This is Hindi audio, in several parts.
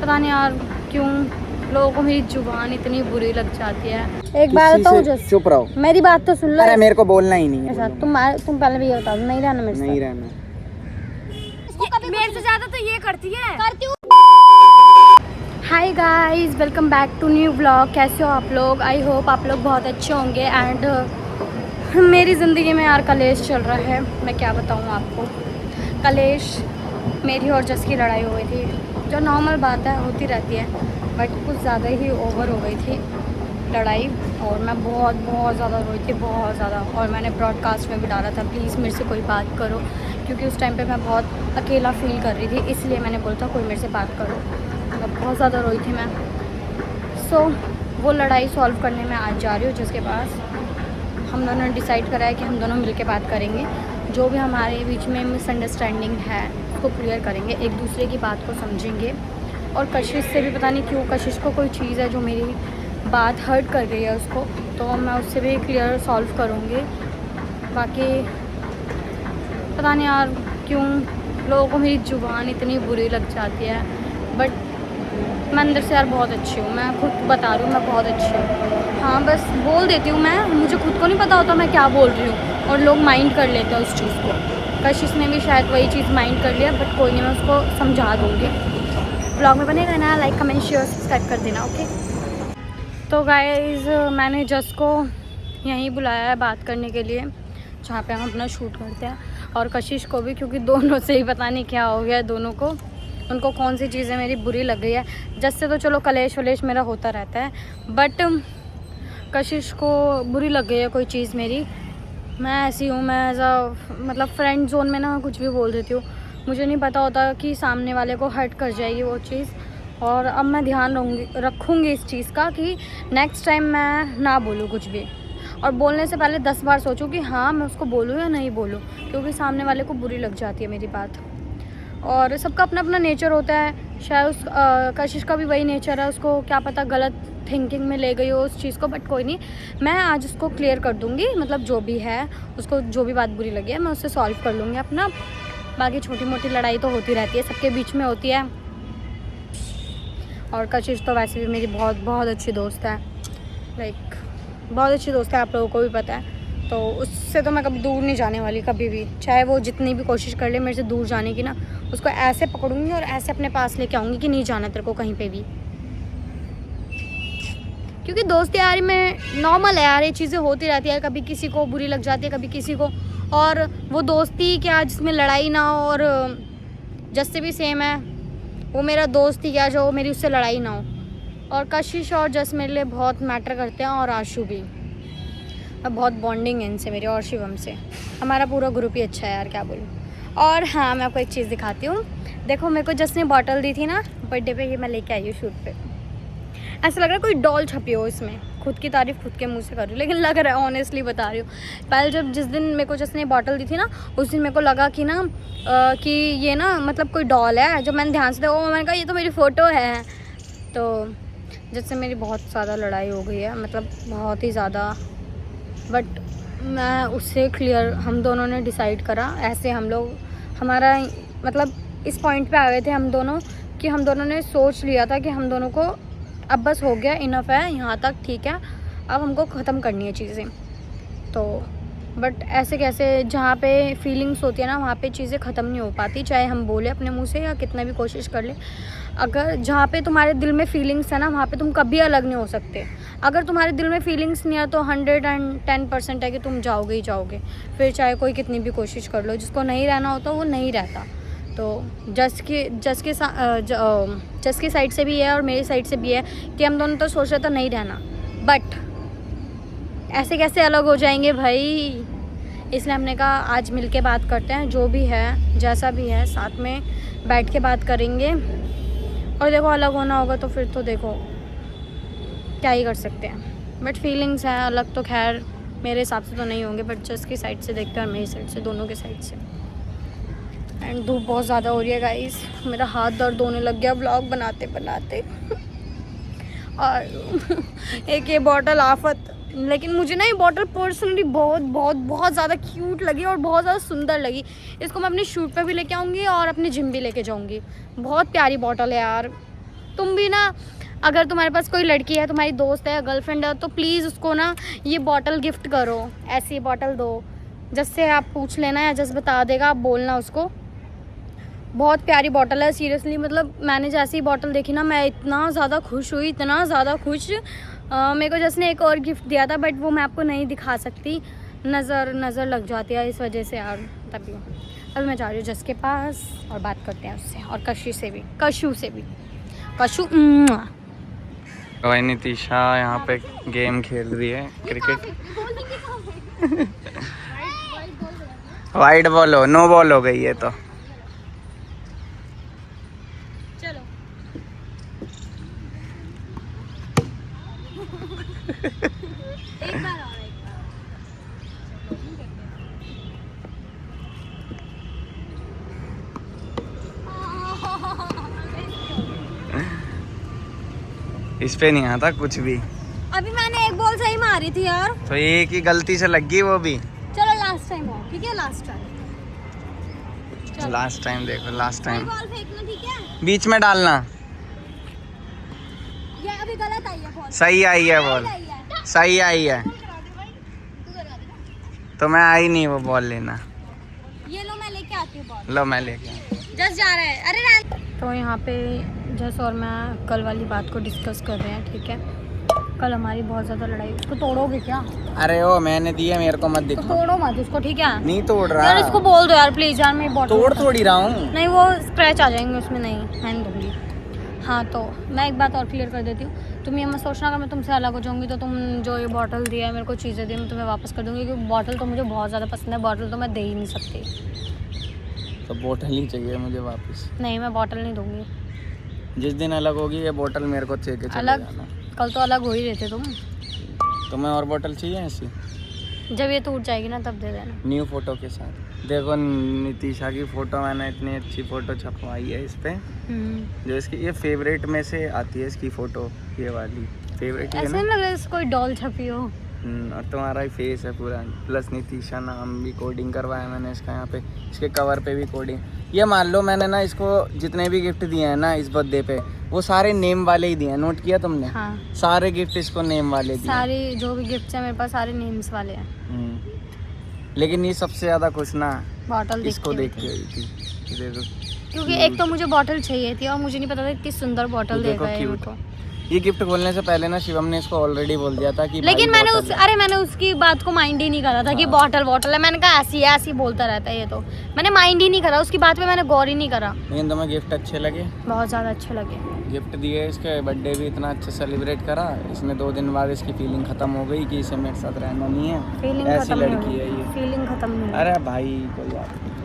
पता नहीं यार क्यों लोगों को मेरी जुबान इतनी बुरी लग जाती है। एक बात बताऊं, जस्ट चुप रहो, मेरी बात तो सुन लो। अरे मेरे को बोलना ही नहीं ऐसा है। तुम पहले भी ये बताओ, नहीं रहना मेरे नहीं साथ। रहना। मेरे से ज्यादा तो ये करती है। Hi guys, welcome back to new vlog. कैसे हो आप लोग? आई होप आप लोग बहुत अच्छे होंगे। एंड मेरी ज़िंदगी में यार कलेश चल रहा है। मैं क्या बताऊँ आपको। कलेश मेरी और जस की लड़ाई हो गई थी, जो नॉर्मल बात है, होती रहती है, बट कुछ ज़्यादा ही ओवर हो गई थी लड़ाई। और मैं बहुत ज़्यादा रोई थी, बहुत ज़्यादा। और मैंने ब्रॉडकास्ट में भी डाला था, प्लीज़ मेरे से कोई बात करो, क्योंकि उस टाइम पे मैं बहुत अकेला फील कर रही थी, इसलिए मैंने बोला था कोई मेरे से बात करो। मैं बहुत ज़्यादा रोई थी मैं। सो वो लड़ाई सॉल्व करने में आज जा रही हूँ, जिसके पास हम दोनों ने डिसाइड करा है कि हम दोनों मिलकर बात करेंगे। जो भी हमारे बीच में मिसअंडरस्टैंडिंग है उसको क्लियर करेंगे, एक दूसरे की बात को समझेंगे। और कशिश से भी पता नहीं क्यों, कशिश को कोई चीज़ है जो मेरी बात हर्ट कर रही है उसको, तो मैं उससे भी क्लियर सॉल्व करूँगी। बाकी पता नहीं यार क्यों लोगों को मेरी ज़ुबान इतनी बुरी लग जाती है, बट मैं अंदर से यार बहुत अच्छी हूँ। मैं खुद बता रही हूँ, मैं बहुत अच्छी हूँ। हाँ, बस बोल देती हूँ मैं, मुझे खुद को नहीं पता होता मैं क्या बोल रही हूँ, और लोग माइंड कर लेते हैं उस चीज़ को। कशिश ने भी शायद वही चीज़ माइंड कर लिया, बट कोई नहीं, मैं उसको समझा दूँगी। ब्लॉग में बने रहना, लाइक कमेंट शेयर सब्सक्राइब कर देना, ओके। तो गाइस, मैंने जस को यहीं बुलाया है बात करने के लिए, जहाँ पे हम अपना शूट करते हैं, और कशिश को भी, क्योंकि दोनों से ही पता नहीं क्या हो गया है दोनों को। उनको कौन सी चीज़ें मेरी बुरी लग गई है। जस से तो चलो कलेश वलेश मेरा होता रहता है, बट कशिश को बुरी लग गई है कोई चीज़ मेरी। मैं ऐसी हूँ, मैं ऐसा मतलब फ्रेंड जोन में ना कुछ भी बोल देती हूँ। मुझे नहीं पता होता कि सामने वाले को हर्ट कर जाएगी वो चीज़। और अब मैं ध्यान रखूँगी इस चीज़ का कि नेक्स्ट टाइम मैं ना बोलूँ कुछ भी, और बोलने से पहले 10 बार सोचूँ कि हाँ मैं उसको बोलूँ या नहीं बोलूँ, क्योंकि सामने वाले को बुरी लग जाती है मेरी बात। और सबका अपना अपना नेचर होता है, शायद उस कशिश का भी वही नेचर है, उसको क्या पता गलत थिंकिंग में ले गई हो उस चीज़ को, बट कोई नहीं, मैं आज उसको क्लियर कर दूँगी। मतलब जो भी है, उसको जो भी बात बुरी लगी है मैं उससे सॉल्व कर लूँगी अपना। बाकी छोटी मोटी लड़ाई तो होती रहती है, सबके बीच में होती है। और कशिश तो वैसे भी मेरी बहुत अच्छी दोस्त है, लाइक बहुत अच्छी दोस्त है, आप लोगों को भी पता है। तो उससे तो मैं कभी दूर नहीं जाने वाली, कभी भी, चाहे वो जितनी भी कोशिश कर ले मेरे से दूर जाने की ना, उसको ऐसे पकड़ूंगी और ऐसे अपने पास लेके आऊँगी कि नहीं जाना तेरे को कहीं पे भी। क्योंकि दोस्ती यारी में नॉर्मल है यार, ये चीज़ें होती रहती है, कभी किसी को बुरी लग जाती है, कभी किसी को। और वो दोस्ती क्या जिसमें लड़ाई ना हो, और जस से भी सेम है, वो मेरा दोस्त ही क्या जो मेरी उससे लड़ाई ना हो। और कशिश और जस मेरे लिए बहुत मैटर करते हैं, और आशु भी, बहुत बॉन्डिंग है इनसे मेरी, और शिवम से हमारा पूरा ग्रुप ही अच्छा है यार, क्या बोलूँ। और हाँ, मैं आपको एक चीज़ दिखाती हूँ। देखो, मेरे को जस ने बॉटल दी थी ना बर्थडे पे, ये मैं लेके आई हूँ शूट पे। ऐसा लग रहा है कोई डॉल छपी हो इसमें। खुद की तारीफ़ खुद के मुंह से कर रही हूँ, लेकिन लग रहा है, ऑनेस्टली बता रही हूँ। पहले जिस दिन मेरे को जस ने बॉटल दी थी ना, उस दिन मेरे को लगा कि ना कि ये ना मतलब कोई डॉल है। जब मैंने ध्यान से देखा, मैंने कहा ये तो मेरी फ़ोटो है। तो जिससे मेरी बहुत ज़्यादा लड़ाई हो गई है, मतलब बहुत ही ज़्यादा। बट मैं उससे क्लियर, हम दोनों ने डिसाइड करा, ऐसे हम लोग हमारा मतलब इस पॉइंट पे आ गए थे हम दोनों, कि हम दोनों ने सोच लिया था कि हम दोनों को अब बस हो गया, इनफ है यहाँ तक, ठीक है, अब हमको ख़त्म करनी है चीज़ें। तो बट ऐसे कैसे, जहाँ पे फीलिंग्स होती है ना, वहाँ पे चीज़ें ख़त्म नहीं हो पाती, चाहे हम बोले अपने मुंह से या कितना भी कोशिश कर ले। अगर जहाँ पे तुम्हारे दिल में फीलिंग्स है ना, वहाँ पे तुम कभी अलग नहीं हो सकते। अगर तुम्हारे दिल में फीलिंग्स नहीं है तो 110% है कि तुम जाओगे ही जाओगे, फिर चाहे कोई कितनी भी कोशिश कर लो। जिसको नहीं रहना होता वो नहीं रहता। तो जस की साइड से भी है और मेरी साइड से भी है कि हम दोनों तो सोच रहे थे नहीं रहना, बट ऐसे कैसे अलग हो जाएंगे भाई। इसलिए हमने कहा आज मिल के बात करते हैं, जो भी है जैसा भी है साथ में बैठ के बात करेंगे। और देखो, अलग होना होगा तो फिर तो देखो क्या ही कर सकते हैं, बट फीलिंग्स हैं अलग तो खैर मेरे हिसाब से तो नहीं होंगे, बट जस की साइड से देखते हैं और मेरी साइड से, दोनों के साइड से। एंड धूप बहुत ज़्यादा हो रही है गाइस, मेरा हाथ दर्द होने लग गया व्लॉग बनाते बनाते। और एक ये बॉटल आफत, लेकिन मुझे ना ये बॉटल पर्सनली बहुत ज़्यादा क्यूट लगी और बहुत ज़्यादा सुंदर लगी। इसको मैं अपने शूट पे भी लेके आऊँगी और अपने जिम भी लेके जाऊँगी। बहुत प्यारी बॉटल है यार, तुम भी ना, अगर तुम्हारे पास कोई लड़की है, तुम्हारी दोस्त है, गर्लफ्रेंड है, तो प्लीज़ उसको ना ये बॉटल गिफ्ट करो, ऐसी बॉटल दो। जैसे आप पूछ लेना या जस्ट बता देगा, आप बोलना उसको। बहुत प्यारी बॉटल है सीरियसली, मतलब मैंने जैसे ही बॉटल देखी ना, मैं इतना ज़्यादा खुश हुई, इतना ज़्यादा खुश। मेरे को जस्ट ने एक और गिफ्ट दिया था, बट वो मैं आपको नहीं दिखा सकती, नज़र लग जाती है इस वजह से यार। तभी अभी मैं जा रही हूँ जस के पास और बात करते हैं उससे, और कशु से भी। कशु भाई नितिशा यहाँ पे गेम खेल रही है, क्रिकेट। वाइड बॉल हो, नो बॉल हो गई है तो। चलो एक बार और, एक बार। इस पे नहीं आता कुछ भी। अभी मैंने एक बॉल सही मारी थी यार। तो एक ही गलती से लग गई वो भी। चलो लास्ट टाइम और, ठीक है? लास्ट टाइम लास्ट टाइम देखो, लास्ट टाइम बॉल फेंकना, ठीक है? बीच में डालना। ये अभी गलत आई है बॉल। सही आई है बॉल, सही आई है। तो मैं आई नहीं वो बॉल लेना। ये लो, मैं लेके आती हूँ बॉल। लो मैं लेके। जस्ट जा रहा है। अरे तो यहाँ पे जस और मैं कल वाली बात को डिस्कस कर रहे हैं, ठीक है? कल हमारी बहुत ज़्यादा लड़ाई। उसको तोड़ोगे क्या? अरे ओ मैंने दिया, मेरे को मत तो दिखा। तोड़ो मत उसको, ठीक है? नहीं तोड़ रहा यार इसको बोल दो यार प्लीज यार, मैं बॉटल तोड़ थोड़ी रहा हूँ। नहीं, वो स्क्रैच आ जाएंगे उसमें, नहीं मैं नहीं दूंगी। हाँ तो मैं एक बात और क्लियर कर देती हूँ, तुम ये मत सोचना अगर मैं तुमसे अलग हो जाऊँगी तो तुम जो ये बॉटल दिया है, मेरे को चीज़ें दी, मैं तुम्हें वापस कर दूँगी, क्योंकि बॉटल तो मुझे बहुत ज़्यादा पसंद है। बॉटल तो मैं दे ही नहीं सकती। तो बोतल ही चाहिए मुझे वापस। नहीं, मैं बॉटल नहीं दूँगी। जिस दिन अलग होगी ये बोतल मेरे को चाहिए चले अलग? जाना। कल तो अलग हो ही रहे थे तुम। तुम्हें और बोतल चाहिए ऐसी? जब ये टूट जाएगी ना तब दे देना। न्यू फोटो के साथ। देखो नितिशा की फोटो, मैंने इतनी अच्छी फोटो छपवाई है इस पे, जो इसकी ये फेवरेट में से आती है इसकी फोटो, ये वाली फेवरेट है ऐसे ना। नहीं लग रहा है कोई डॉल छपी हो। और तुम्हारा ही फेस है पूरा, प्लस नितिशा नाम भी कोडिंग करवाया मैंने इसका, यहाँ पे इसके कवर पे भी कोडिंग। ये मान लो मैंने ना इसको जितने भी गिफ्ट दिए हैं ना इस बर्थडे पे, वो सारे नेम वाले ही दिए हैं, नोट किया तुमने? हाँ, सारे गिफ्ट इसको नेम वाले दिए। सारे जो भी गिफ्ट्स हैं मेरे पास सारे नेम्स वाले हैं। लेकिन ये सबसे ज्यादा खुश ना बॉटल इसको देख के हुई थी। ये देखो, क्योंकि एक तो मुझे बॉटल चाहिए थी और मुझे नहीं पता था इतनी सुंदर बॉटल देखो देगा ये मेरे को। ये गिफ्ट खोलने से पहले ना शिवम ने इसको ऑलरेडी बोल दिया था कि लेकिन भाई मैंने उसकी बात को माइंड ही नहीं करा था कि बॉटल है। मैंने कहा ऐसी है, ऐसी बोलता रहता है ये, तो मैंने माइंड ही नहीं करा उसकी बात पे, मैंने गौर ही नहीं करा। लेकिन तुम्हें गिफ्ट अच्छे लगे? बहुत ज़्यादा अच्छे लगे। गिफ्ट दिए, इसके बर्थडे भी इतना अच्छा सेलिब्रेट करा। इसने 2 दिन बाद इसकी फीलिंग खत्म हो गई कि इसे मेरे साथ रहना नहीं है। फीलिंग ऐसी खत्म नहीं लड़की है हुई। ये। फीलिंग खत्म नहीं हुई। अरे भाई कोई बात नहीं।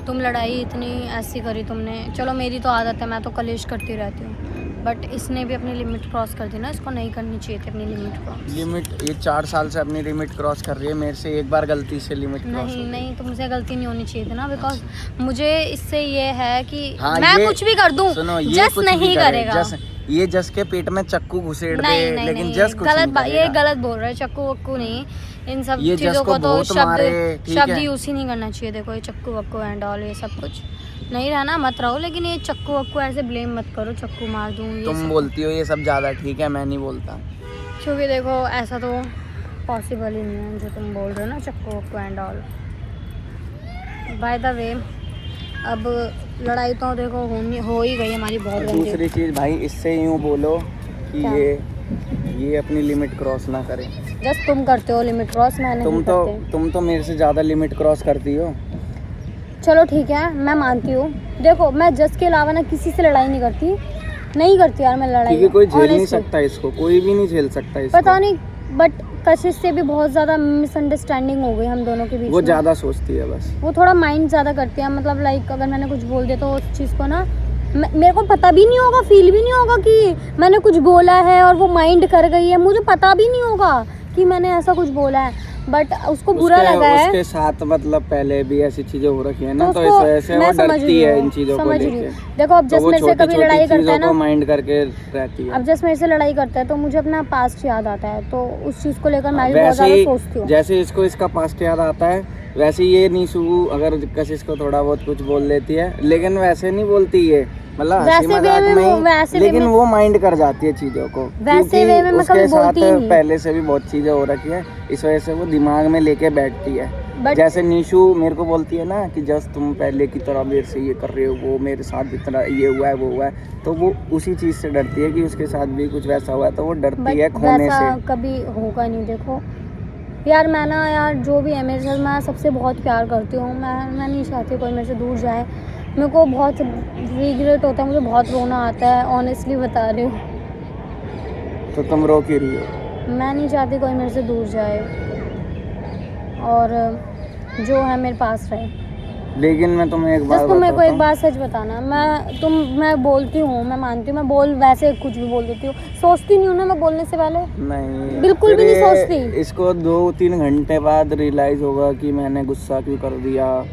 तुम लड़ाई इतनी ऐसी करी तुमने। चलो मेरी तो आदत है, मैं तो कलेश करती रहती हूँ, बट इसने भी अपनी लिमिट क्रॉस कर दी ना। इसको नहीं करनी चाहिए थी अपनी लिमिट क्रॉस। लिमिट ये 4 साल से अपनी लिमिट क्रॉस कर रही है, मेरे से एक बार गलती से लिमिट क्रॉस नहीं नहीं, तुमसे गलती नहीं होनी चाहिए थी ना, बिकॉज मुझे इससे ये है कि हाँ, मैं कुछ भी कर दूं, सुनो, ये जस कुछ नहीं भी करे, करेगा। ये जस के पेट में चक्कू घुसेड़ दे, लेकिन जस कुछ गलत नहीं ये करेगा। गलत बोल रहे हैं। चक्कू वक्कू नहीं, इन सब ये जस चीज़ों को को तो बहुत मारे, ठीक शब्द है? यूज ही नहीं करना चाहिए। देखो ये चक्कू वक्कू एंड ऑल, ये सब कुछ नहीं रहना, मत रहो। लेकिन ये चक्कू वक्कू ऐसे ब्लेम मत करो, चक्कू मार दूँ ये तुम सब। बोलती हो ये सब ज्यादा, ठीक है? मैं नहीं बोलता। क्योंकि देखो ऐसा तो पॉसिबल ही नहीं है जो तुम बोल रहे हो ना, चक्कू वक्कू and all. By the way, अब लड़ाई तो देखो हो ही गई हमारी बहुत गंदी। दूसरी चीज भाई, इससे यूँ बोलो कि क्या? ये अपनी लिमिट क्रॉस ना करे। जस्ट तुम करते हो लिमिट क्रॉस, मैं नहीं करती। तुम तो मेरे से ज्यादा लिमिट क्रॉस करती हो। चलो ठीक है, मैं मानती हूँ। देखो मैं जस के अलावा ना किसी से लड़ाई नहीं करती यार मैं लड़ाई। क्योंकि कोई झेल नहीं honestly। सकता इसको, कोई भी नहीं झेल सकता इसको। पता नहीं, बट कशिश से भी बहुत ज़्यादा मिसअंडरस्टैंडिंग हो गई हम दोनों के बीच वो में। ज्यादा सोचती है बस। वो थोड़ा माइंड ज़्यादा करती है, मतलब लाइक अगर मैंने कुछ बोल दिया तो उस चीज़ को ना मेरे को पता भी नहीं होगा, फील भी नहीं होगा कि मैंने कुछ बोला है, और वो माइंड कर गई है। मुझे पता भी नहीं होगा कि मैंने ऐसा कुछ बोला है, बट उसको बुरा लगा है। उसके साथ मतलब पहले भी ऐसी चीजें हो रखी है ना, तो इस उसको वजह से मैं वो समझ डरती रही है हूँ, इन चीजों को समझ रही लेके। हूँ। देखो अब जस मेरे से कभी लड़ाई करता है ना, माइंड करके रहती है। अब जस मेरे से लड़ाई करता है तो मुझे अपना पास्ट याद आता है, तो उस चीज़ को लेकर मैं भी बहुत ज़्यादा सोचती हूँ। जैसे इसको इसका पास्ट याद आता है, वैसे ये नीशू अगर कशिश को थोड़ा बहुत कुछ बोल देती है, लेकिन वैसे नहीं बोलती है, मतलब हंसी वैसे मजाक वे में वो- वैसे में, वे लेकिन में- वो माइंड कर जाती है चीज़ों को, वैसे वे में मैं उसके कभी साथ बोलती ही नहीं। पहले से भी बहुत चीज़ें हो रखी है, इस वजह से वो दिमाग में लेके बैठती है। बट जैसे नीशू मेरे को बोलती है ना कि जस्ट तुम पहले की तरह मेरे से ये कर रहे हो, वो मेरे साथ इतना ये हुआ है वो हुआ है, तो वो उसी चीज़ से डरती है कि उसके साथ भी कुछ वैसा हुआ है, तो वो डरती है खोने वैसा से। कभी होगा नहीं। देखो यार, मैं ना यार जो भी है मेरे साथ, मैं सबसे बहुत प्यार करती हूँ। मैं नहीं चाहती कोई मेरे से दूर जाए। मेरे को बहुत रिग्रेट होता है, मुझे बहुत रोना आता है, ऑनेस्टली बता रही हूँ। तो तुम रो क्यों रही हो? मैं नहीं चाहती कोई मेरे से दूर जाए और जो है मेरे पास रहे। लेकिन मैं तुम्हें एक बात बस तुम मेरे को एक बताता बात सच बताना। मैं बोलती हूँ, मैं मानती हूँ, मैं बोल वैसे कुछ भी बोल देती हूँ, सोचती नहीं हूँ ना मैं बोलने से पहले। नहीं, बिल्कुल भी फिर नहीं सोचती। इसको 2-3 घंटे बाद रियलाइज होगा कि मैंने गुस्सा क्यों कर दिया,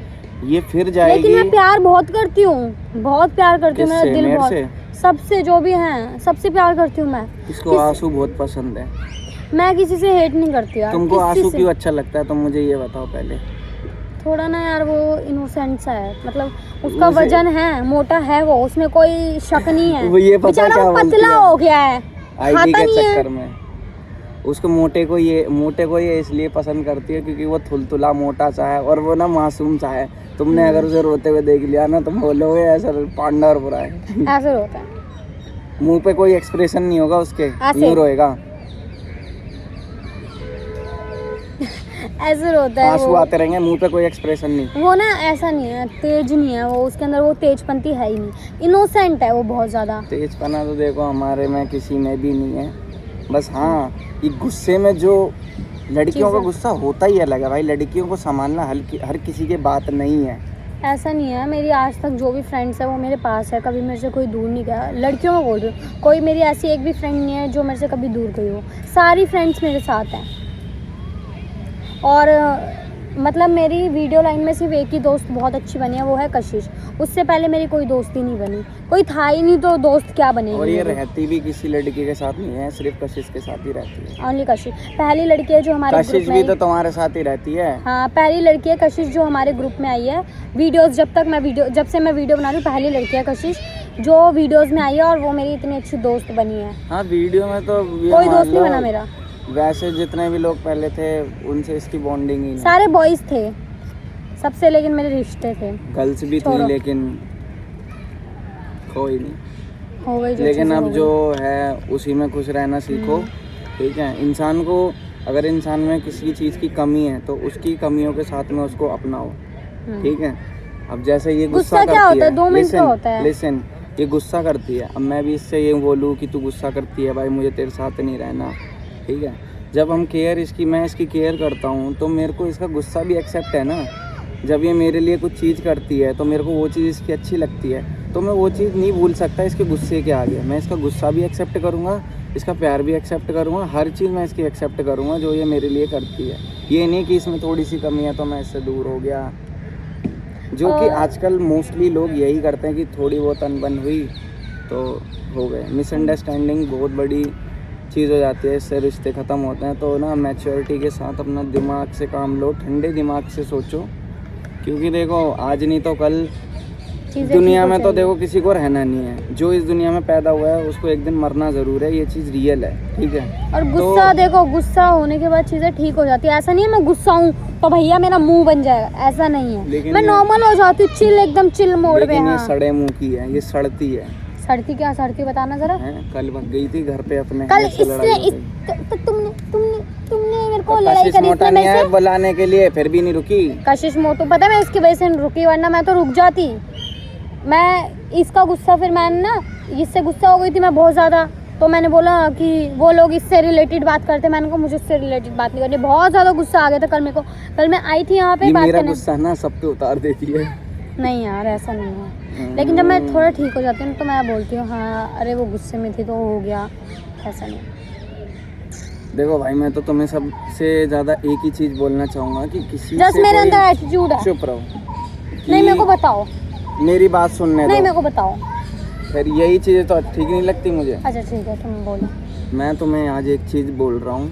ये फिर जाएगी। लेकिन मैं प्यार बहुत करती हूँ, बहुत प्यार करती हूँ, मेरा किससे? दिल मेरे बहुत, से? सबसे जो भी हैं सबसे प्यार करती हूँ मैं। इसको आंसू बहुत पसंद है। मैं किसी से हेट नहीं करती यार। तुमको किसी आंसू से- क्यों अच्छा लगता है, तुम मुझे ये बताओ पहले। थोड़ा ना यार वो इनोसेंट सा है, मतलब उसका उसे- वजन है, मोटा है वो, उसमें कोई शक नहीं है। वो ये पता बेचारा क्या वो बोलती पतला है? हो गया है, आईडी खाता के नहीं है। चक्कर में उसको मोटे को ये इसलिए पसंद करती है क्योंकि वो थुलथुला मोटा सा है और वो ना मासूम सा है। तुमने अगर उसे रोते हुए देख लिया ना, तुम बोलोगे ऐसा पांडा और बुरा है। ऐसे होता है, मुंह पे कोई एक्सप्रेशन नहीं होगा उसके, ऐसे। यूं रोएगा, ऐसे होता है आंसू वो। आते रहेंगे, मुंह पे कोई एक्सप्रेशन नहीं। वो ना ऐसा नहीं है, तेज नहीं है वो, उसके अंदर वो तेजपंती है ही नहीं, इनोसेंट है वो बहुत ज़्यादा। तेजपना तो देखो हमारे में किसी में भी नहीं है, बस हाँ ये गुस्से में जो लड़कियों का चीज़ें- गुस्सा होता ही अलग है भाई। लड़कियों को संभालना हर किसी की बात नहीं है। ऐसा नहीं है, मेरी आज तक जो भी फ्रेंड्स है वो मेरे पास है, कभी मेरे से कोई दूर नहीं गया। लड़कियों में बोल रही हूँ, कोई मेरी ऐसी एक भी फ्रेंड नहीं है जो मेरे से कभी दूर गई हो, सारी फ्रेंड्स मेरे साथ हैं। और मतलब मेरी वीडियो लाइन में सिर्फ एक ही दोस्त बहुत अच्छी बनी है, वो है कशिश। उससे पहले मेरी कोई दोस्ती नहीं बनी, कोई था ही नहीं, तो दोस्त क्या बनेगी। और ये रहती भी किसी लड़की के साथ नहीं है, सिर्फ कशिश के साथ ही रहती है। ओनली कशिश, पहली लड़की है जो हमारे ग्रुप कशिश में भी आई। तो तुम्हारे साथ ही रहती है। हाँ, पहली लड़की है कशिश जो हमारे ग्रुप में आई है। वीडियोस जब से मैं वीडियो बना रही हूँ, पहली लड़की है कशिश जो वीडियोस में आई है, और वो मेरी इतनी अच्छी दोस्त बनी है। हाँ वीडियो में तो ये कोई मान दोस्त नहीं लो, बना मेरा, वैसे जितने भी लोग पहले थे उनसे इसकी बॉन्डिंग ही नहीं। सारे बॉयज थे सबसे, लेकिन मेरे रिश्ते थे। गर्ल्स भी थी छोड़ो। लेकिन कोई नहीं। हो गई जो लेकिन चीज़ें अब हो गई। जो है उसी में खुश रहना सीखो, ठीक है। इंसान को अगर इंसान में किसी चीज़ की कमी है तो उसकी कमियों के साथ में उसको अपनाओ, ठीक है। अब जैसे ये गुस्सा गुस्सा क्या करती होता है? है, 2 मिनट का होता है। लिसन, ये गुस्सा करती है। अब मैं भी इससे ये बोलूँ कि तू गुस्सा करती है भाई, मुझे तेरे साथ नहीं रहना, ठीक है। जब हम मैं इसकी केयर करता हूँ तो मेरे को इसका गुस्सा भी एक्सेप्ट है ना। जब ये मेरे लिए कुछ चीज़ करती है तो मेरे को वो चीज़ इसकी अच्छी लगती है, तो मैं वो चीज़ नहीं भूल सकता इसके गुस्से के आगे। मैं इसका गुस्सा भी एक्सेप्ट करूँगा, इसका प्यार भी एक्सेप्ट करूँगा, हर चीज़ मैं इसकी एक्सेप्ट करूँगा जो ये मेरे लिए करती है। ये नहीं कि इसमें थोड़ी सी कमी है तो मैं इससे दूर हो गया, जो कि आजकल मोस्टली लोग यही करते हैं कि थोड़ी बहुत अनबन हुई तो हो गए। मिसअंडरस्टैंडिंग बहुत बड़ी चीज़ हो जाती है, इससे रिश्ते ख़त्म होते हैं। तो ना मैच्योरिटी के साथ अपना दिमाग से काम लो, ठंडे दिमाग से सोचो, क्योंकि देखो आज नहीं तो कल चीज़ें दुनिया ठीक हो में तो जाएंगी। देखो किसी को रहना नहीं है। जो इस दुनिया में पैदा हुआ है उसको एक दिन मरना ज़रूर है, ये चीज़ रियल है, ठीक है। और गुस्सा देखो, गुस्सा होने के बाद चीज़ें ठीक हो जाती है। ऐसा नहीं है मैं गुस्सा हूँ तो भैया मेरा मुंह बन जाएगा, ऐसा नहीं है। लेकिन मैं ये- नॉर्मल हो जाती हूँ, चिल, एकदम चिल मोड पे। लेकिन ये हाँ, सड़े मुँह की है, ये सड़ती है। सड़ती क्या सड़ती बताना जरा। हैं? कल भाग गई थी घर पे अपने, कल मुझसे लड़ाई हो गई। तो तुमने मेरे को तो लड़ाई कशिश करी मोटा इसलिए नहीं मेरे है से। बुलाने के लिए, फिर भी नहीं रुकी। कशिश मोटू पता है मैं इसकी वजह से रुकी, वरना मैं तो रुक जाती। मैं इसका गुस्सा, फिर मैंने ना इससे गुस्सा हो गई थी मैं बहुत ज़्यादा, तो मैंने बोला कि वो लोग इससे रिलेटेड बात करते, मैंने कहा मुझे उससे रिलेटेड बात नहीं करनी। बहुत ज़्यादा गुस्सा आ गया था कल मेरे को। कल मैं आई थी यहाँ पे ये बात मेरा करने। गुस्सा ना सब पे उतार देती है। नहीं यार ऐसा नहीं है, लेकिन जब मैं थोड़ा ठीक हो जाती हूँ तो मैं बोलती हूँ हाँ अरे वो गुस्से में थी तो हो गया, ऐसा नहीं। देखो भाई, मैं तो तुम्हें सबसे ज़्यादा एक ही चीज़ बोलना चाहूँगा कि किसी जस्ट से मेरे कोई- अंदर एटीट्यूड है। चुप रहो। नहीं मेरे को बताओ, मेरी बात सुनने नहीं दो। मेरे को बताओ। फिर यही चीज़ें तो ठीक नहीं लगती मुझे। अच्छा ठीक है तुम बोलो। मैं तुम्हें आज एक चीज़ बोल रहा हूँ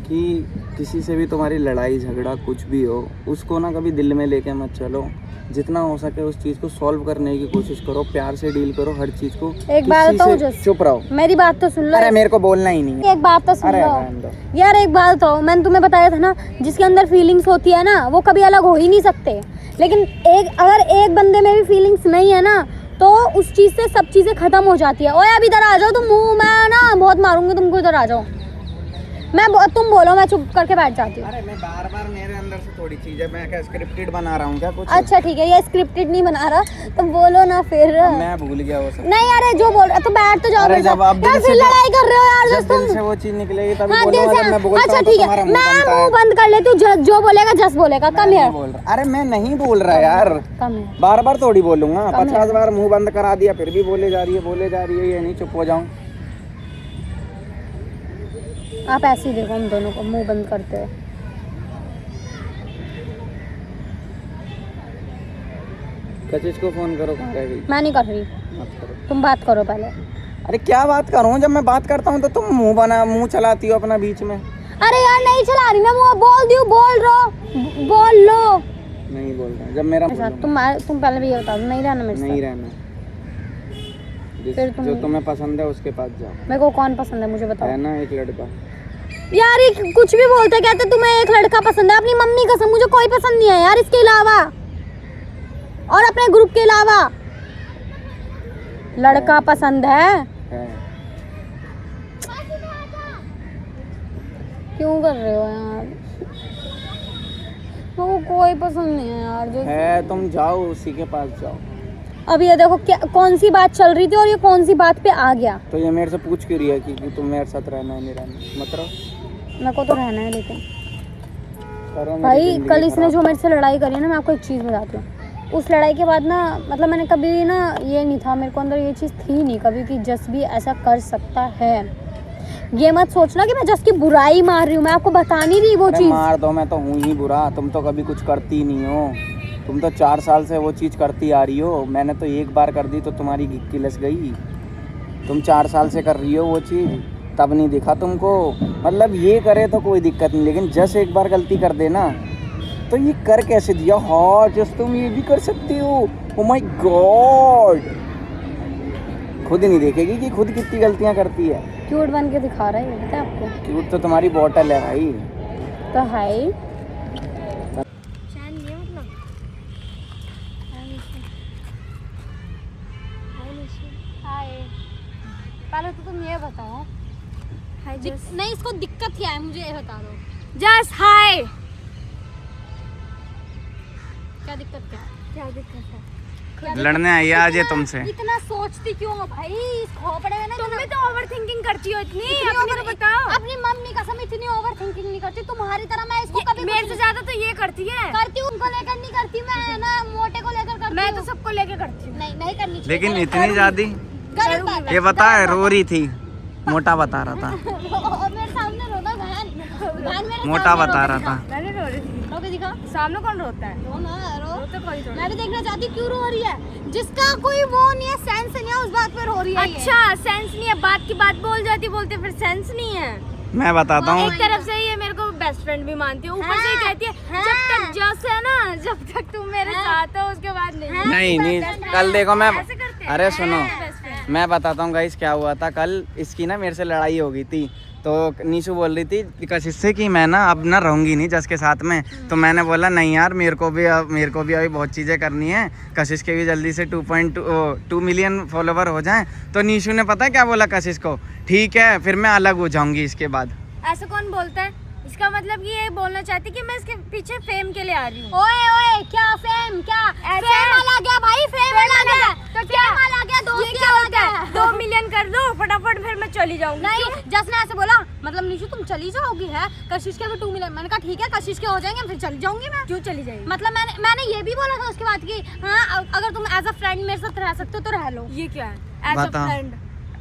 कि किसी से भी तुम्हारी लड़ाई झगड़ा कुछ भी हो, उसको ना कभी दिल में लेके मत चलो। जितना हो सके उस चीज़ को सॉल्व करने की कोशिश करो, प्यार से डील करो हर चीज़ को। एक बात किसी बताऊं से जस, चुप रहो। मेरी बात तो सुन लो। अरे मेरे को बोलना ही नहीं है। एक बात तो सुन अरे लो रहने दो। यार, एक बात बताओ, मैंने तुम्हें बताया था ना, जिसके अंदर फीलिंग्स होती है ना वो कभी अलग हो ही नहीं सकते। लेकिन अगर एक बंदे में भी फीलिंग्स नहीं है ना तो उस चीज़ से सब चीज़ें खत्म हो जाती है। ओए अब इधर आ जाओ तुम, मुंह मैं ना बहुत मारूंगी तुमको, इधर आ जाओ। तुम बोलो, मैं चुप करके बैठ जाती हूँ। अरे मैं बार बार मेरे अंदर से थोड़ी चीज है, मैं क्या स्क्रिप्टेड बना रहा हूँ क्या कुछ? अच्छा ठीक है, ये स्क्रिप्टेड नहीं बना रहा तो बोलो ना फिर। मैं भूल गया वो सब। नहीं अरे जो बोल रहा तो बैठ तो जाओ। अरे जब आप दिल यार से फिर लड़ाई कर रहे हो यार जब दोस्त दिल तुम। से वो चीज निकलेगी तभी हाँ, बोलूंगा। दिल जब से। मैं बोलता अच्छा हूँ तो ठीक है, तुम्हारा मुंह मैं बनता मुंह है। बंद कर लेती हूँ, जो बोलेगा जस बोलेगा। मैं कम नहीं है, बोल रहा। अरे मैं नहीं बोल रहा यार, कम है। बार बार थोड़ी बोलूंगा। कम है। 50 बार मुंह बंद करा दिया फिर भी बोले जा रही है, ये नहीं चुप हो जाऊं। आप ऐसे ही देखो हम दोनों को मुंह बंद करते हैं। कशिश को फोन करो, कहाँ रह गई? मैं नहीं कर रही, मत करो। तुम बात करो पहले। अरे क्या बात करूं? जब मैं बात करता हूं तो तुम मुंह चलाती हो अपना बीच में। अरे यार नहीं चला रही मैं, वो बोल दी, बोल लो। नहीं बोल रहा जब मेरा अच्छा तुम पहले भी ये बता दो, नहीं रहना मेरे नहीं साथ। रहना। फिर तुम- जो तुम्हें पसंद है उसके पास जाओ। मेरे को कौन पसंद है मुझे बताओ। है ना एक लड़का। यार ये कुछ भी बोलते, कहते तुम्हें एक लड़का पसंद है। अपनी मम्मी कसम मुझे कोई पसंद नहीं है यार इसके अलावा, और अपने ग्रुप के अलावा। लड़का पसंद है? क्यों कर रहे हो यार? मेरे को कोई पसंद नहीं है यार जो है तुम जाओ उसी के पास जाओ। अब ये देखो क्या कौन सी बात चल रही थी और ये कौन सी बात पे आ गया। तो ये मेरे से पूछ क्यों रही है कि तुम मेरे साथ रहना है नहीं रहना? मत रहो। मेरे को तो रहना है, लेकिन करो मेरी भाई जिंदगी कल इसने खराब। जो मेरे से लड़ाई करी है ना, मैं आपको एक चीज़ बताती हूँ। उस लड़ाई के बाद ना मतलब मैंने कभी ना ये नहीं था, मेरे को अंदर ये चीज़ थी नहीं कभी कि जस भी ऐसा कर सकता है। ये मत सोचना कि मैं जस की बुराई मार रही हूँ, मैं आपको बता नहीं रही वो अरे चीज़। मार दो, मैं तो हूँ ही बुरा। तुम तो कभी कुछ करती नहीं हो। तुम तो 4 साल से वो चीज़ करती आ रही हो। मैंने तो एक बार कर दी तो तुम्हारी किलस गई। तुम 4 साल से कर रही हो वो चीज़, तब नहीं दिखा तुमको। मतलब ये करे तो कोई दिक्कत नहीं, लेकिन जस एक बार गलती कर देना तो ये कर कैसे दिया? हाँ जस तुम ये भी कर सकती हो। ओ माय गॉड, खुद ही नहीं देखेगी कि खुद कितनी गलतियाँ करती है। क्यूट बन के दिखा रहा है ये, पता है आपको? क्यूट तो तुम्हारी बॉटल है भाई। तो है ही। पहले तो तुम ये बताओ, नहीं इसको दिक्कत क्या है मुझे ये बता दो। जस्ट हाय। क्या दिक्कत क्या दिक्कत है? लड़ने आई है आज ये तुमसे। इतना सोचती क्यों हो भाई? खोपड़े में ना तुम भी तो ओवर थिंकिंग करती हो इतनी। इतनी अपनी तो बताओ। अपनी मम्मी कसम इतनी ओवर थिंकिंग नहीं करती तुम्हारी तरह। मैं इसको कभी मेरे से ज्यादा तो ये करती है। करती हूँ, उनको लेकर नहीं करती मैं ना, मोटे को लेकर करती मैं हूँ। तो सबको लेके करती हूँ। नहीं करनी चाहिए। लेकिन इतनी ज्यादा गलत बात है। ये बता है, रो रही थी, मोटा बता रहा था। मेरे सामने रोना बहन मेरे मोटा सामने बता रो रहा के था। मैंने रो रही थी। रो के दिखा। सामने कौन रोता है? रो ना रो। तो कोई थोड़ी। मैं भी देखना चाहती हूँ क्यों रो रही है। जिसका कोई वो नहीं है, सेंस नहीं है, उस बात पे रो रही है ये। अच्छा सेंस नहीं है, बात की बात बोल जाती, बोलते फिर सेंस नहीं है। मैं बताता हूँ। एक तरफ से ये मेरे को बेस्ट फ्रेंड भी मानती है, ऊपर से ही कहती है जब तक जस है ना, जब तक तुम मेरे साथ हो उसके बाद नहीं। नहीं कल देखो मैं, ऐसे करते हैं। अरे सुनो बेस्ट फ्रेंड। मैं बताता हूँ गाइस क्या हुआ था कल। इसकी ना मेरे से लड़ाई हो गई थी, तो नीशू बोल रही थी कशिश से कि मैं ना अब ना रहूँगी नहीं जस के साथ में। तो मैंने बोला नहीं यार, मेरे को भी अभी बहुत चीज़ें करनी है। कशिश के भी जल्दी से 2 मिलियन फॉलोवर हो जाएं। तो नीशू ने पता है क्या बोला कशिश को? ठीक है फिर मैं अलग हो जाऊँगी इसके बाद। ऐसा कौन बोलता है? इसका मतलब कि ये बोलना चाहती कि मैं इसके पीछे फेम के लिए आ रही हूँ। ओए क्या फेम? क्या फेम आ गया भाई? फेम आ गया तो क्या आ गया? दोस्त क्या होता है? 2 मिलियन कर दो फटाफट, फिर मैं चली जाऊंगी। नहीं जस ने ऐसे बोला, मतलब निशु तुम चली जाओगी है? कशिश के भी 2 मिलियन। मैंने कहा ठीक है कशिश के हो जाएंगे फिर चली जाऊंगी मैं। क्यों चली जाएगी? मतलब मैंने ये भी बोला था उसके बाद कि हाँ अगर तुम एज अ फ्रेंड मेरे साथ रह सकते हो तो रह लो। ये क्या है? एज अ बताओ। फ्रेंड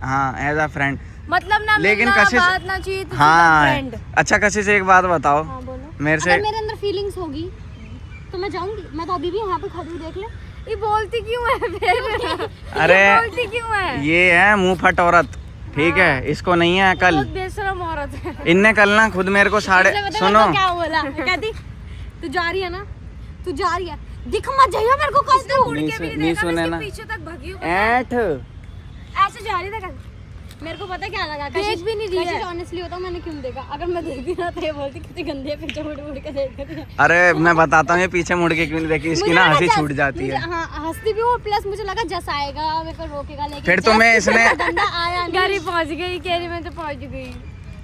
हाँ एज अ फ्रेंड। मतलब ना लेकिन मिलना, कशिश बात ना चाहिए तो हाँ फ्रेंड। अच्छा कशिश एक बात बताओ हाँ बोलो। मेरे से। अगर मेरे अंदर फीलिंग्स होगी तो मैं जाऊंगी। मैं तो अभी भी यहाँ पे खड़ी हूँ, देख ले। ये बोलती क्यों है फिर? अरे ये बोलती क्यों है? ये है मुंह फट औरत। ठीक है, इसको नहीं है कल। बहुत बेशरम औरत है। इनने कल ना खुद मेरे को साढ़े सुनो क्या बोला कहती तू जा रही है ना, तू जा रही है, दिख मत जाइयो मेरे को कल तू उड़ के भी नहीं देखा, सुने मैं ना इसके पीछे तक भागी हूँ। ऐठ ऐसे जा रही था कल। मेरे को पता क्या लगा, देख भी नहीं रही है। ऑनेस्टली होता मैंने क्यों देखा, अगर मैं देखती ना तो ये बोलती कितने गंदे पीछे मुड़ मुड़ के देख रही है। अरे मैं बताता हूँ ये पीछे मुड़ के क्यों नहीं देखी, इसकी मुझे ना लगा हंसी जस- छूट जाती है। हाँ हंसती भी हूँ, प्लस मुझे लगा जस आएगा मेरे को रोकेगा, लेकिन फिर जस तुम्हें इसने बंदा आया घर ही नहीं। पहुंच गई, कह रही मैं तो पहुंच गई।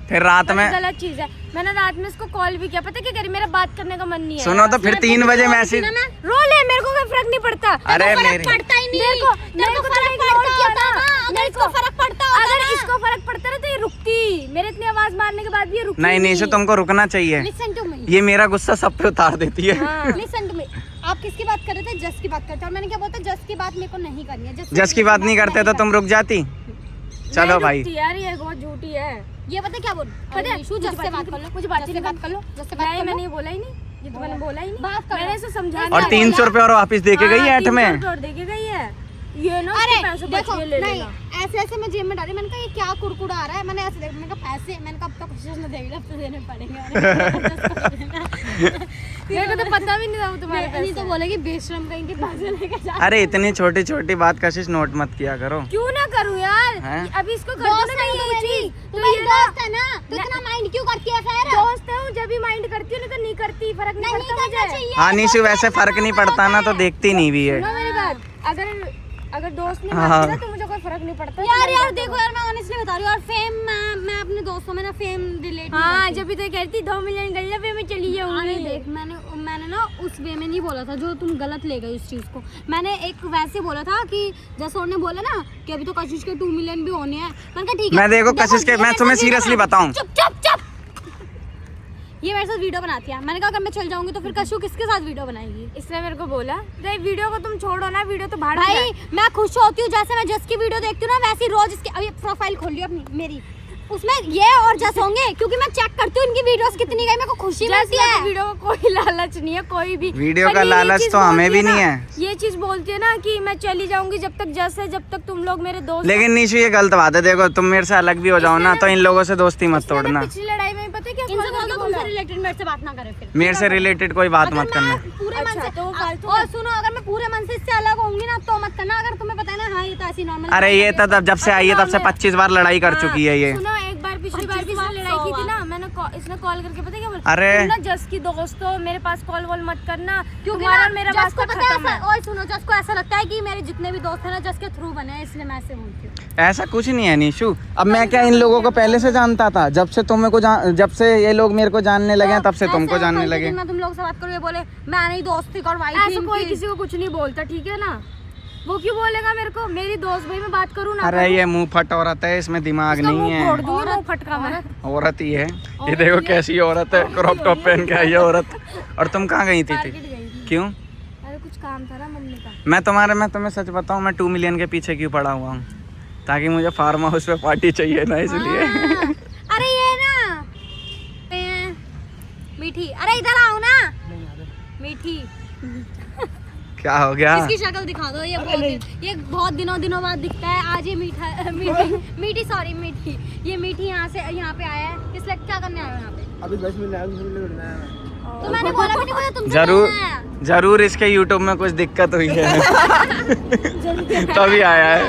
फिर रात में गलत चीज है। मैंने रात में इसको कॉल भी किया, पता क्या करी, मेरा बात करने का मन नहीं है। सुनो तो फिर 3 बजे मैसेज रो ले, मेरे को कोई फर्क नहीं पड़ता। अरे फर्क मेरी पड़ता ही नहीं, मेरे को फर्क तो पड़ता ignore होता ना, अगर इसको फर्क पड़ता होता अगर ना। इसको फर्क पड़ता ना तो ये रुकती। मेरे इतनी आवाज मारने के बाद भी ये रुकती नहीं निशु तुमको रुकना चाहिए, लिसन टू मी, ये मेरा गुस्सा सब पे उतार देती है। हाँ। Listen to me. आप किसकी बात कर रहे थे? जस की बात करते और मैंने क्या बोला, जस की बात मेरे को नहीं करनी है। जस की बात नहीं करते तो तुम रुक जाती। चलो नहीं भाई रुकती यार, ये बहुत झूठी है। ये पता क्या बोल, पता है, निशु जस से बात कर लो, मुझे बात जस से नहीं बात कर लो, जस से बात नहीं, कर लो। मैंने ये बोला ही नहीं, ये तो मैंने बोला ही नहीं। बात करो। मैंने इसे समझा और 300 रुपए और वापस दे के गई है 8 में। दे के गई है ये ना, अरे उसके पैसे बच देखो के ले नहीं, लेना। ऐसे ऐसे मैं जेब में डाली, मैंने कहा ये क्या कुरकुरा आ रहा है, मैंने ऐसे देखा, मैंने कहा पैसे, मैंने कहा अब तक कुछ न देगी, अब तो देने पड़ेंगे। मेरे को तो पता भी नहीं था वो तुम्हारे नहीं पैसे तो बोलेगी बेशरम कहीं के पैसे लेके जा। अरे इतनी छोटी छोटी बात कशिश नोट मत किया करो। क्यों ना करूं यार, हैं? अभी इसको कर दो दोस्त ना है ये मेरी, चीज। तू तो मेरी ये ना दोस्त है ना, तो इतना माइंड क्यों करती है फिर? दोस्त है, जब भी माइंड करती हूँ नहीं तो नहीं करती, फर्क नहीं नहीं पड़ता करना मुझे। चाहिए। हाँ निशु वैसे फर्क नहीं पड़ता ना तो देखती नहीं भी है। सुनो मेरी बात, अगर दोस्त नहीं हाँ। मानती ना तो मुझे कोई फर्क नहीं पड़ता। यार तुम्हारी यार बात देखो करो। यार, मैं ऑनेस्टली बता रही हूँ, और फेम मैं अपने दोस्तों में ना फेम रिलेट हाँ, जब भी तो कहती 2 मिलियन गल्ला पे मैं चली जाऊंगी। देख मैंने ना उस वे में नहीं बोला था जो तुम गलत ले गए उस चीज को। मैंने एक वैसे बोला था कि जैसे उन्होंने बोला ना कि अभी तो कशिश के 2 मिलियन भी होने हैं, मैंने कहा ठीक है। मैं देखो कशिश के, ये मैं मेरे तुम्हें साथ वीडियो सीरियसली बना- बताऊं। चुप चुप चुप। ये मेरे साथ वीडियो बनाती है, मैंने कहा अगर मैं चल जाऊंगी तो फिर कशु किसके साथ वीडियो बनाएगी? इसने मेरे को बोला तो वीडियो को तुम छोड़ो ना, वीडियो तो भाड़ में भाई जाए। मैं खुश होती हूँ, जैसे मैं जस की वीडियो देखती हूँ ना वैसे ही रोज इसकी, अभी प्रोफाइल खोल लियो अपनी मेरी, उसमें ये और जस होंगे क्योंकि मैं चेक करती हूँ इनकी वीडियोस कितनी गई, मेरे को खुशी मिलती है। वीडियो को कोई लालच नहीं है, कोई भी वीडियो पर का ये लालच चीज़ तो हमें बोलती भी ना, नहीं है। ये चीज बोलती है ना कि मैं चली जाऊंगी जब तक जस है, जब तक तुम लोग मेरे दोस्त। लेकिन निशु ये गलत बात है, देखो तुम मेरे से अलग भी हो जाओ ना तो इन लोगों से दोस्ती मत इसने ना तोड़ना। पिछली लड़ाई में पता है क्या इनसे बोल बोल के दो बोला? तुमसे रिलेटेड मेरे से बात ना करे फिर। मेरे से रिलेटेड कोई बात मत अगर करना। मैं पूरे मन अच्छा, से तो वो फालतू और सुनो, अगर मैं पूरे मन से इससे अलग होंगी ना तो मत करना, अगर तुम्हें पता है ना हाँ ये तो ऐसी नॉर्मल। अरे ये तो जब से आई है तब से 25 बार लड़ाई कर चुकी है ये। सुनो, एक बार पिछली बार भी इसने लड़ाई की थी ना, मैंने इसने कॉल करके पता है क्या बोला? अरे। तुम ना जस की दोस्त हो, मेरे पास कॉल वॉल मत करना, क्योंकि तुम्हारा ना मेरा जस को वास्ता पता है खत्म है। और सुनो, जस को ऐसा लगता है कि मेरे जितने भी दोस्त हैं ना जस के थ्रू बने हैं, इसलिए मैं ऐसे बोलती हूँ। ऐसा कुछ नहीं है निशु, अब मैं क्या इन लोगों को पहले से जानता था? जब से तुम्हें को जब से ये लोग मेरे को जानने लगे हैं तब से तो तुमको ऐसे जानने कल के लगे। दिन मैं तुम लोग से बात करूँ, ये बोले मैं नहीं दोस्ती करवाई थी ऐसा कोई इनकी। किसी को कुछ नहीं बोलता, ठीक है ना? वो क्यों बोलेगा मेरे को? मेरी दोस्त भाई मैं बात करूँ ना। अरे ये मुंह फट औरत है, इसमें दिमाग इसका नहीं मुंह फोड़ है। दूंगी, मुंह फटका मैं। औरत ही है ये, देखो कैसी औरत है, क्रॉप टॉप पहन के आई है औरत। और तुम कहाँ गई थी? मार्केट गई थी। क्यों? अरे कुछ काम था ना मम्मी का। मैं तुम्हें सच बताऊं, मैं 2 मिलियन के पीछे क्यों पड़ा हुआ हूँ? ताकि मुझे फार्म हाउस पे पार्टी चाहिए ना, इसलिए। हाँ, अरे ये ना मीठी, अरे इधर आओ ना मीठी। क्या हो गया? इसकी शक्ल दिखा दो, ये बहुत दिनों बाद दिखता है। आज ये मीठा मीठी सॉरी मीठी, ये मीठी यहाँ पे आया है, किस लिए क्या करने आया है यहाँ पे? अभी 10 मिनट आया, तो मैंने बोला भी नहीं, मुझे तुमसे जरूर मिलना है। जरूर इसके यूट्यूब में कुछ दिक्कत हुई है तभी आया है।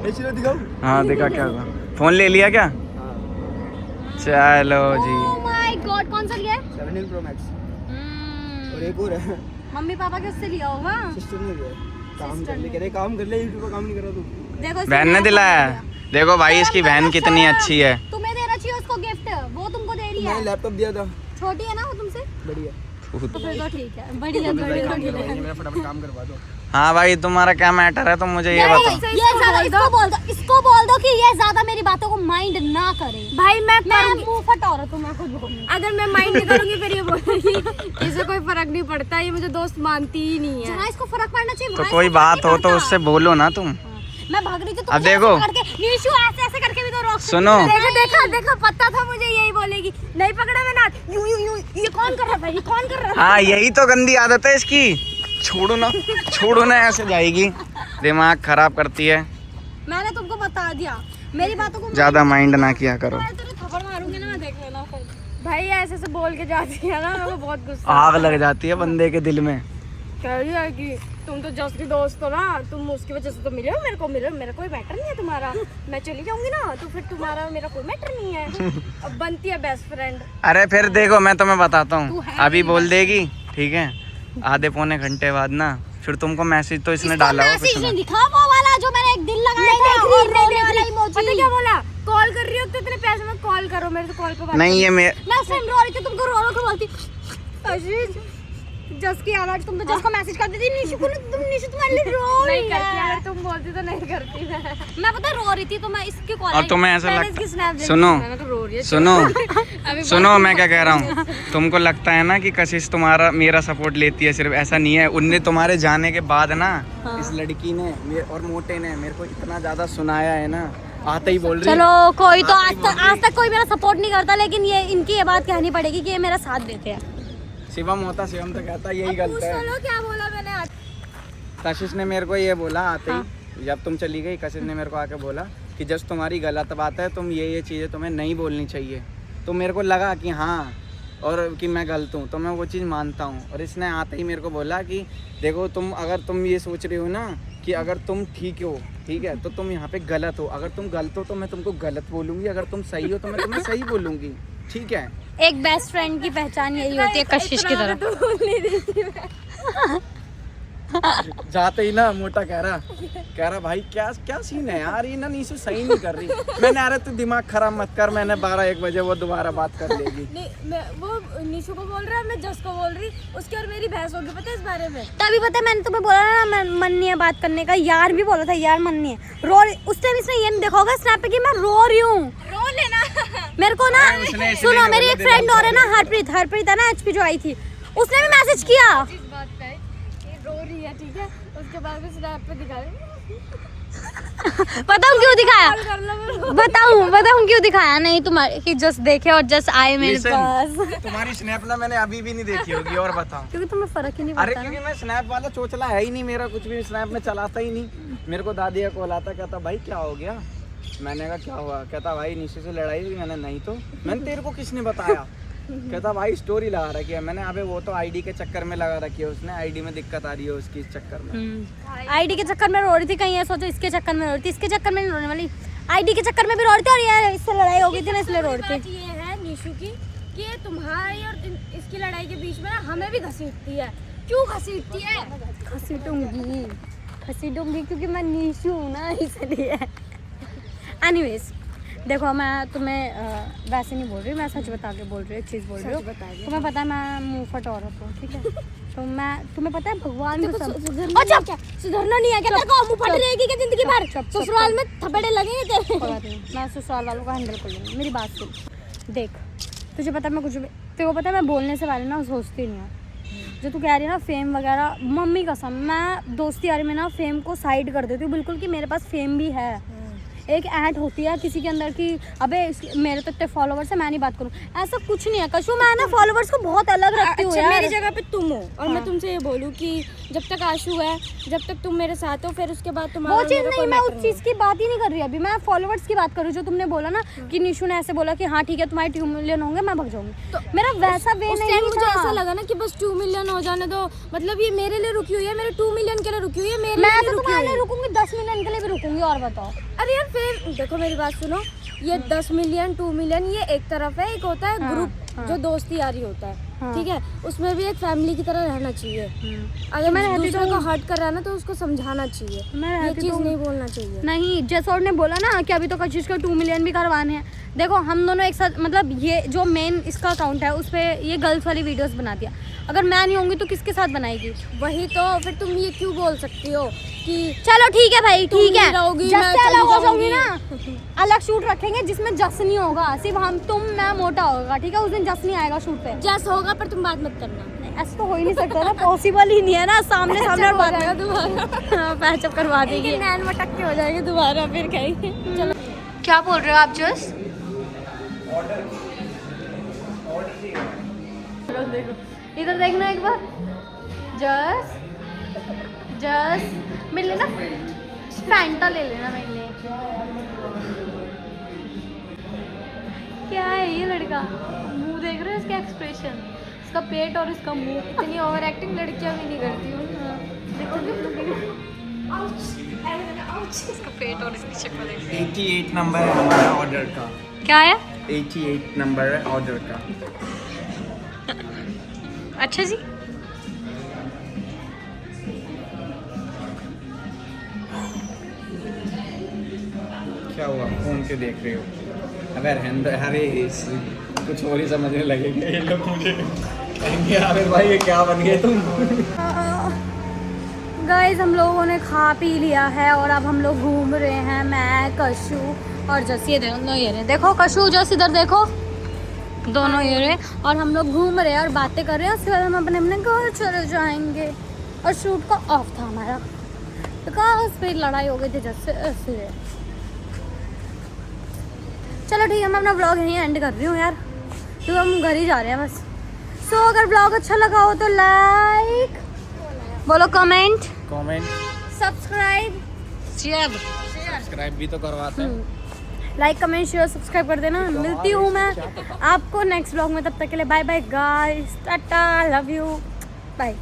ऐसे दिखाओ। हाँ दिखा, क्या हुआ? फोन ले लिया क्या? चलो जी। Oh my God, कौन सा लिया है? 17 Pro Max और एक और है, मम्मी पापा के उससे लिया होगा। सिस्टर ने दिया है। काम कर ले, कह रहे काम कर ले, यूट्यूब का काम नहीं कर रहा तू। देखो इसको बहन ने नया दिलाया फोन है। दिया। देखो भाई इसकी शर्म बहन करो, कितनी शर्म। अच्छी है। तुम्हें देना चाहिए उसको गिफ्ट, वो तुमको दे रही मैंने है। लैपटॉप दिया था, छोटी है ना वो तुमसे, बढ़िया। तो फिर तो ठीक है, बढ़िया बढ़िया। मेरा फटाफट काम करवा दो। हाँ भाई तुम्हारा क्या मैटर है, तुम मुझे ये नहीं, बताओ। ये ज्यादा इसको बोल दो कि ये ज्यादा मेरी बातों को माइंड ना करे। भाई मैं मैं मुंह फट औरत हूँ, मैं खुद बोलूंगी। अगर मैं माइंड नहीं करूंगी फिर ये बोलेगी इसे कोई फर्क नहीं पड़ता, ये मुझे दोस्त मानती ही नहीं है। जहाँ इसको फर्क पड़ना चाहिए तो वहाँ कोई इसको फर्क बात नहीं हो तो पड़ता। उससे बोलो ना तुम। हाँ, मैं भाग रही थी तो अब मुझे देखो। ऐसे करके नीशू ऐसे करके भी तो रोक सकती सुनो। थी। देखा पता था मुझे यही बोलेगी, नहीं पकड़ा मैंने हाथ, यूं यूं यूं, ये कौन कर रहा था, ये कौन कर रहा था? हाँ यही तो गंदी आदत है इसकी। छोड़ो ना ऐसे जाएगी, दिमाग खराब करती है। मैंने तुमको बता दिया, मेरी बातों को ज्यादा माइंड ना किया करो। थप्पड़ मारूंगी ना, मैं देख लेना फिर। भाई ऐसे से बोल के जाती है ना, मेरे को बहुत गुस्सा आग लग जाती है बंदे के दिल में। कह रही है कि तुम तो जस की दोस्त हो ना, तुम उसकी वजह से तो मिले हो, मेरे को कोई मैटर नहीं है तुम्हारा। मैं चली जाऊंगी ना तो फिर तुम्हारा मेरा कोई मैटर नहीं है। अब बनती है बेस्ट फ्रेंड। अरे फिर देखो मैं तुम्हें बताता हूँ, अभी बोल देगी ठीक है, आधे पौने घंटे बाद ना फिर तुमको मैसेज तो इसने डाला हो मैसेज कुछ नहीं ना। दिखा वो वाला जो मैंने एक दिल लगाया था और रोने वाला इमोजी। पता क्या बोला, कॉल कर रही हो तो इतने पैसे में कॉल करो, मेरे तो कॉल पे बात नहीं ये मैं उस टाइम रो रही थी, तुमको रो रो के बोलती आशीष जस की आवाज, तुम तो जस को मैसेज कर देती निशु को, निशु तुम्हारे लिए रो नहीं रही करती, है। अगर तुम बोलती तो नहीं करती मैं पता रो रही थी तो मैं इसके कॉल और तुम्हें ऐसा मैंने इसकी स्नैप लगता देखी, सुनो मैंने तो रो रही है। सुनो सुनो मैं क्या कह रहा हूँ, तुमको लगता है ना कि कशिश तुम्हारा मेरा सपोर्ट लेती है, सिर्फ ऐसा नहीं है। उनने तुम्हारे जाने के बाद ना इस लड़की ने और मोटे ने मेरे को इतना ज्यादा सुनाया है ना, आते ही बोल रही है। चलो कोई तो आज तक कोई मेरा सपोर्ट नहीं करता, लेकिन ये इनकी ये बात कहनी पड़ेगी कि ये मेरा साथ देते हैं। शिवम होता, शिवम तो कहता यही गलत है। चलो क्या बोला मैंने आज? कशिश ने मेरे को ये बोला आते ही, जब तुम चली गई कशिश ने मेरे को आके बोला कि जस्ट तुम्हारी गलत बात है, तुम ये चीज़ें तुम्हें नहीं बोलनी चाहिए। तो मेरे को लगा कि हाँ, और कि मैं गलत हूँ, तो मैं वो चीज़ मानता हूँ। और इसने आते ही मेरे को बोला कि देखो तुम, अगर तुम ये सोच रही हो ना कि अगर तुम ठीक हो, ठीक है, तो तुम यहाँ पे गलत हो। अगर तुम गलत हो तो मैं तुमको गलत बोलूँगी, अगर तुम सही हो तो मैं तुम्हें सही बोलूँगी, ठीक है। एक बेस्ट फ्रेंड की पहचान यही होती है कशिश की तरह। तो बोल नहीं रही थी मैं। जाते ही ना मोटा कह रहा भाई क्या क्या सीन है यार, ये ना नीशु सही नहीं कर रही। मैंने अरे तू दिमाग खराब मत कर, मैंने 12-1 बजे वो दोबारा बात कर लेगी। नहीं, वो निशु को बोल रहा है, मैं जस को बोल रही, उसकी और मेरी बहस होगी पता है इस बारे में। तभी पता है मैंने तुम्हें बोला ना, मन नहीं है बात करने का। यार भी बोला था यार मन नहीं है, रो उस टाइम इसने ये नहीं देखा होगा स्नैप पे कि मैं रो रही हूँ। रो लेना। मेरे को ना उसने इसलिए सुनो, नहीं मेरी बोला, एक फ्रेंड और है ना हरप्रीत है ना एचपी जो आई थी, उसने भी मैसेज किया। इस बात पे ये रो रही है, ठीक है, उसके बाद में स्नैप पे दिखा रही बताऊं क्यों दिखाया, कर लो मेरे बताऊं क्यों दिखाया नहीं तुम्हारे कि जस्ट देखे और जस्ट आए मेरे Listen, पास। तुम्हारी स्नैप ना मैंने अभी भी नहीं देखी होगी, और बताओ। क्योंकि तुम्हें फर्क ही नहीं अरे पड़ता क्योंकि ना। मैं स्नैप वाला चोचला है ही नहीं, मेरा कुछ भी स्नैप में चलाता ही नहीं। मेरे को दादी का कॉल आता, कहता भाई क्या हो गया, मैंने कहा क्या हुआ, कहता भाई निशु से लड़ाई हुई। मैंने नहीं तो, मैंने तेरे को किसने बताया, कहता भाई स्टोरी लगा रखी है। मैंने अबे वो तो आईडी के चक्कर में लगा रखी है उसने, आईडी में दिक्कत आ रही है उसकी इस चक्कर में। आईडी के चक्कर में रो रही थी, कहीं ये सोचो इसके चक्कर में रो रही थी, इसके चक्कर में नहीं रोने वाली, आईडी के चक्कर में भी रो रही थी, और ये इससे लड़ाई हो गई थी ना इसलिए रो रही बात थी। ये है निशु की कि तुम्हारी और इसकी लड़ाई के बीच में ना हमें भी घसीटती है। क्यों घसीटती है? घसीटूंगी क्योंकि मैं निशु हूँ ना, इसलिए। एनीवेज देखो, मैं तुम्हें वैसे नहीं बोल रही, मैं सच बता के बोल रही हूँ, एक चीज़ बोल रही हूँ। तुम्हें पता है मैं मुँह फट औरत हूँ, ठीक है, तो मैं तुम्हें पता है भगवान को सुधरना नहीं है क्या? तेरे को मुंह फट रहेगी क्या जिंदगी भर? ससुराल में थप्पड़े लगेंगे तेरे। कोई बात नहीं, मैं ससुराल वालों को हैंडल कर लूँगी। मेरी बात सुन, देख तुझे पता है मैं कुछ भी, तेरे को पता है मैं बोलने से पहले ना सोचती नहीं हूँ। जो तू कह रही है ना फेम वगैरह, मम्मी कसम मैं दोस्ती यारी में ना फेम को साइड कर देती हूँ बिल्कुल, कि मेरे पास फेम भी है। एक ऐड होती है किसी के अंदर की अबे मेरे तो इतने फॉलोवर्स है, मैं नहीं बात करूँ, ऐसा कुछ नहीं है कशु। मैं ना फॉलोवर्स को बहुत अलग रखती हूँ अच्छा, यार। मेरी जगह पे तुम हो और मैं तुमसे ये बोलूँ कि जब तक आशु है, जब तक तुम मेरे साथ हो, फिर उसके बाद तुम्हारा वो चीज़ मेरा नहीं, कोई मैं मैटर उस चीज़ की बात ही नहीं कर रही अभी, मैं फॉलोवर्स की बात कर रही हूँ। जो तुमने बोला ना कि निशु ने ऐसे बोला कि हाँ ठीक है तुम्हारे 2 मिलियन होंगे, मैं भग जाऊंगी, तो मेरा वैसा वे उस नहीं टाइम मुझे ऐसा था। लगा ना कि बस 2 मिलियन हो जाने दो, मतलब ये मेरे लिए रुकी हुई है, मेरे 2 मिलियन के लिए रुकी हुई है, मेरे मैं लिए तो रुकी तुम्हारे हुई लिए है। रुकूंगी, 10 मिलियन के लिए भी रुकूंगी। और बताओ, अरे यार फिर देखो मेरी बात सुनो, ये 10 मिलियन 2 मिलियन ये एक तरफ है, एक होता है ग्रुप जो दोस्ती यारी होता है, ठीक है, उसमें भी एक फैमिली की तरह रहना चाहिए। अगर मैंने दूसरों को हर्ट कर रहा है ना तो उसको समझाना चाहिए, ये चीज़ नहीं बोलना चाहिए। नहीं, जैसौर ने बोला ना कि अभी तो कशिश को 2 मिलियन भी करवाने हैं। देखो हम दोनों एक साथ, मतलब ये जो मेन इसका अकाउंट है उस पर ये गर्ल्स वाली वीडियोस बनाती है, अगर मैं नहीं होंगी तो किसके साथ बनाएगी? वही तो, फिर तुम ये क्यों बोल सकती हो कि चलो ठीक है भाई, ठीक है, रहोगी, जस मैं से चली अलग हो जाऊंगी जाऊंगी। ना, अलग शूट रखेंगे जिसमें जस नहीं होगा, सिर्फ हम तुम मैं मोटा होगा, ठीक है, उस दिन जस नहीं आएगा शूट पे। जैस होगा पर तुम बात मत करना, ऐसा तो हो ही नहीं सकता ना, पॉसिबल ही नहीं है ना, सामने सामने और बात जाएगा दोबारा, पैचअप करवा देगी। नैन मटक के हो जाएगी दोबारा, फिर कहेंगे चलो। क्या बोल रहे हो आप जस? इधर देखना एक बार, जस जस मिल लेना, फैंटा ले लेना मेरे लिए। ये लड़का, मुंह देख रहे हो इसका एक्सप्रेशन, इसका पेट और इसका मुंह। इतनी ओवर एक्टिंग लड़कियां भी नहीं करती हूँ। इसका पेट और इसकी शक्ल देख। 88 नंबर है हमारा ऑर्डर का। क्या है? 88 नंबर है ऑर्डर का। अच्छा जी। क्या हुआ, फोन क्यों देख रहे हो? अरे कुछ और ही समझने लगेंगे ये लोग, मुझे कहेंगे अरे भाई ये क्या बन गए तुम। गाइस हम लोगों ने खा पी लिया है और अब हम लोग घूम रहे हैं, मैं, कशु और जस। ये दोनों ये रहे, देखो कशु जस इधर देखो, दोनों ये रहे। और हम लोग घूम रहे हैं और बातें कर रहे हैं। उसके बाद हम अपने अपने घर चले जाएंगे। और शूट का ऑफ था हमारा, बिकॉज फिर लड़ाई हो गई थी जस से। चलो ठीक है, मैं अपना ब्लॉग यहीं एंड कर रही हूँ यार, तो हम घर ही जा रहे हैं बस। सो अगर ब्लॉग अच्छा लगा हो तो लाइक बोलो, कमेंट, सब्सक्राइब, शेयर। सब्सक्राइब भी तो करवाते हैं। लाइक कमेंट शेयर सब्सक्राइब कर देना। मिलती हूँ मैं आपको नेक्स्ट ब्लॉग में, तब तक के लिए bye bye guys, tata, love you, bye.